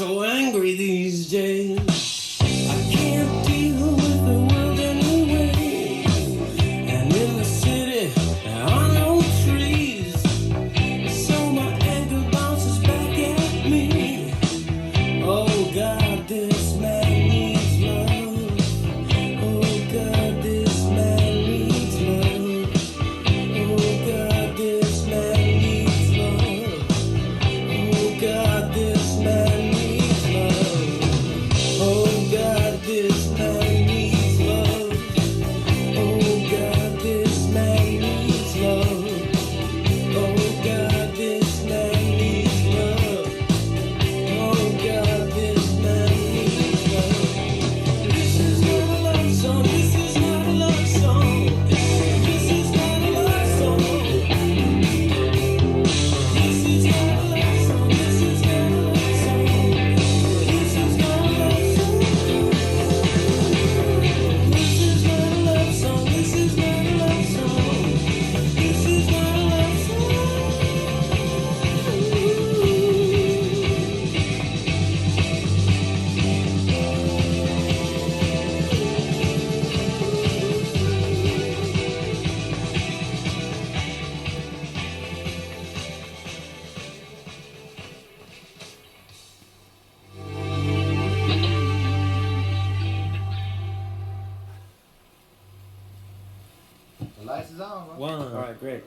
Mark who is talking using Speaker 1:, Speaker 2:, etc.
Speaker 1: so angry these days. I can't deal with the world anyway. And in the city, there are no trees. So my anger bounces back at me. Oh God, this man needs love. Oh God, this man needs love. Oh God, this man needs love. Oh God, this man needs love. Oh God, this man needs love. Oh God, this man needs love. Oh God, this man needs love. Oh God, this man needs love. This is not a love song. This is not a love song. This is not a love song. This is not a love song. This is not a love song. This is not a love song. This is not a love song. This is not a love song. This is not a love song.
Speaker 2: The lights is on, bro.
Speaker 1: One. All right, great.